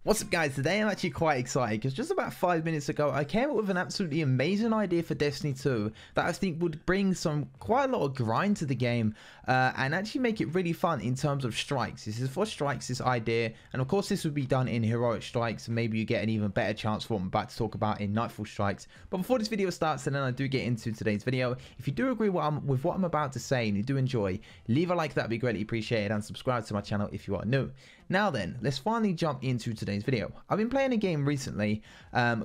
What's up guys, today I'm actually quite excited because just about 5 minutes ago I came up with an absolutely amazing idea for Destiny 2 that I think would bring quite a lot of grind to the game and actually make it really fun in terms of strikes. This is for strikes, this idea, and of course this would be done in heroic strikes, and maybe you get an even better chance for what I'm about to talk about in Nightfall strikes. But before this video starts and then I do get into today's video, if you do agree with what I'm about to say and you do enjoy, leave a like, that'd be greatly appreciated, and subscribe to my channel if you are new. Now then, let's finally jump into today's video. I've been playing a game recently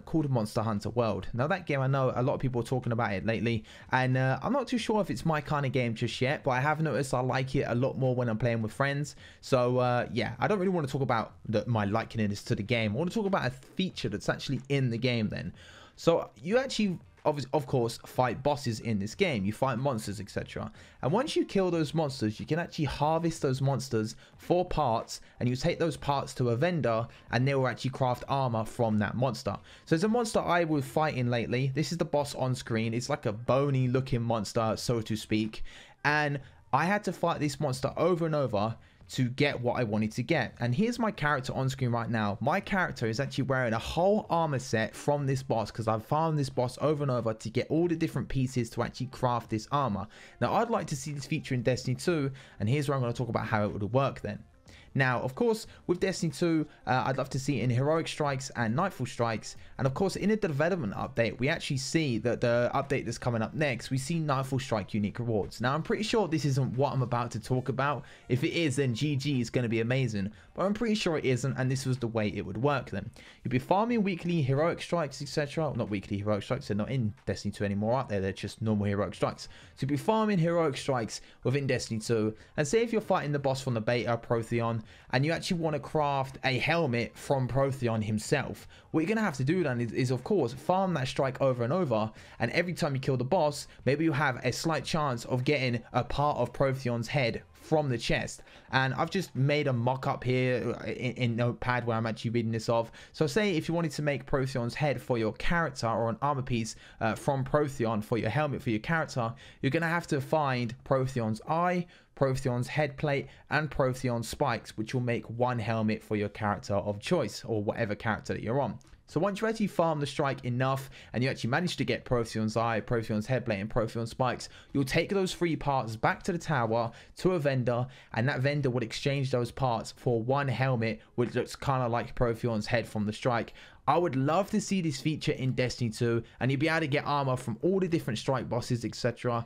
called Monster Hunter World. Now that game, I know a lot of people are talking about it lately, and I'm not too sure if it's my kind of game just yet, but I have noticed I like it a lot more when I'm playing with friends. So yeah, I don't really want to talk about my likeliness to the game. I want to talk about a feature that's actually in the game then. So you actually of course fight bosses in this game. You fight monsters, etc., and once you kill those monsters you can actually harvest those monsters for parts, and you take those parts to a vendor and they will actually craft armor from that monster. So there's a monster I was fighting lately. This is the boss on screen. It's like a bony looking monster, so to speak, and I had to fight this monster over and over to get what I wanted to get. And here's my character on screen right now. My character is actually wearing a whole armor set from this boss because I've farmed this boss over and over to get all the different pieces to actually craft this armor. Now I'd like to see this feature in Destiny 2, and here's where I'm going to talk about how it would work then. Now, of course, with Destiny 2, I'd love to see it in Heroic Strikes and Nightfall Strikes. And of course, in a development update, we actually see that the update that's coming up next, we see Nightfall Strike unique rewards. Now, I'm pretty sure this isn't what I'm about to talk about. If it is, then GG is going to be amazing. But I'm pretty sure it isn't, and this was the way it would work then. You'd be farming weekly Heroic Strikes, etc. Well, not weekly Heroic Strikes, they're not in Destiny 2 anymore, are they? They're just normal Heroic Strikes. So you'd be farming Heroic Strikes within Destiny 2. And say if you're fighting the boss from the beta, Protheon, and you actually want to craft a helmet from Protheon himself, what you're going to have to do then is of course farm that strike over and over, and every time you kill the boss, maybe you have a slight chance of getting a part of Protheon's head from the chest. And I've just made a mock-up here in Notepad where I'm actually reading this off. So say if you wanted to make Protheon's head for your character, or an armor piece from Protheon for your helmet for your character, you're going to have to find Protheon's eye, Protheon's head plate, and Protheon's spikes, which will make one helmet for your character of choice, or whatever character that you're on. So once you actually farm the strike enough and you actually manage to get Protheon's eye, Protheon's headplate, and Protheon's spikes, you'll take those 3 parts back to the tower to a vendor, and that vendor would exchange those parts for one helmet which looks kind of like Protheon's head from the strike. I would love to see this feature in Destiny 2, and you'll be able to get armor from all the different strike bosses, etc.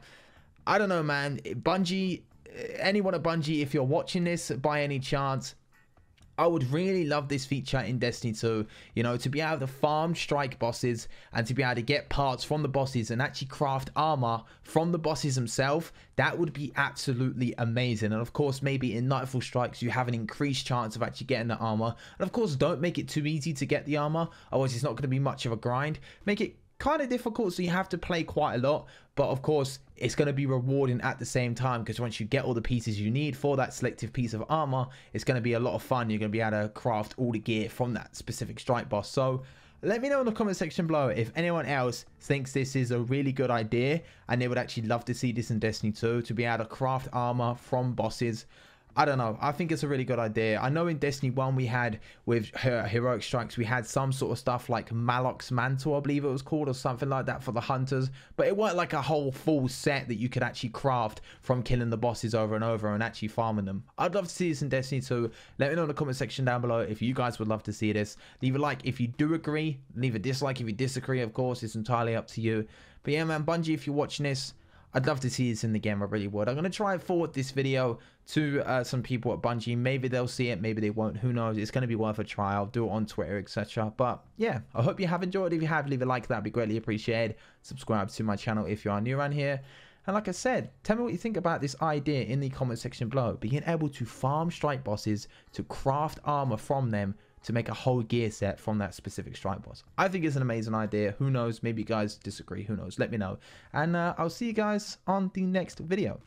I don't know, man. Bungie, anyone at Bungie, if you're watching this by any chance, I would really love this feature in Destiny 2, you know, to be able to farm strike bosses and to be able to get parts from the bosses and actually craft armor from the bosses themselves. That would be absolutely amazing. And of course, maybe in Nightfall Strikes, you have an increased chance of actually getting the armor. And of course, don't make it too easy to get the armor, otherwise it's not going to be much of a grind. Make it kind of difficult, so you have to play quite a lot, but of course it's going to be rewarding at the same time, because once you get all the pieces you need for that selective piece of armor, it's going to be a lot of fun. You're going to be able to craft all the gear from that specific strike boss. So let me know in the comment section below if anyone else thinks this is a really good idea and they would actually love to see this in Destiny 2, to be able to craft armor from bosses. I don't know. I think it's a really good idea. I know in Destiny 1 we had, with Heroic Strikes, we had some sort of stuff like Malok's Mantle, I believe it was called, or something like that for the hunters. But it weren't like a whole full set that you could actually craft from killing the bosses over and over and actually farming them. I'd love to see this in Destiny 2. Let me know in the comment section down below if you guys would love to see this. Leave a like if you do agree. Leave a dislike if you disagree, of course. It's entirely up to you. But yeah, man, Bungie, if you're watching this, I'd love to see this in the game. I really would. I'm going to try and forward this video to some people at Bungie. Maybe they'll see it, maybe they won't. Who knows? It's going to be worth a try. I'll do it on Twitter, etc. But yeah, I hope you have enjoyed. If you have, leave a like. That'd be greatly appreciated. Subscribe to my channel if you are new around here. And like I said, tell me what you think about this idea in the comment section below. Being able to farm strike bosses, to craft armor from them, to make a whole gear set from that specific strike boss. I think it's an amazing idea. Who knows? Maybe you guys disagree. Who knows? Let me know. And I'll see you guys on the next video.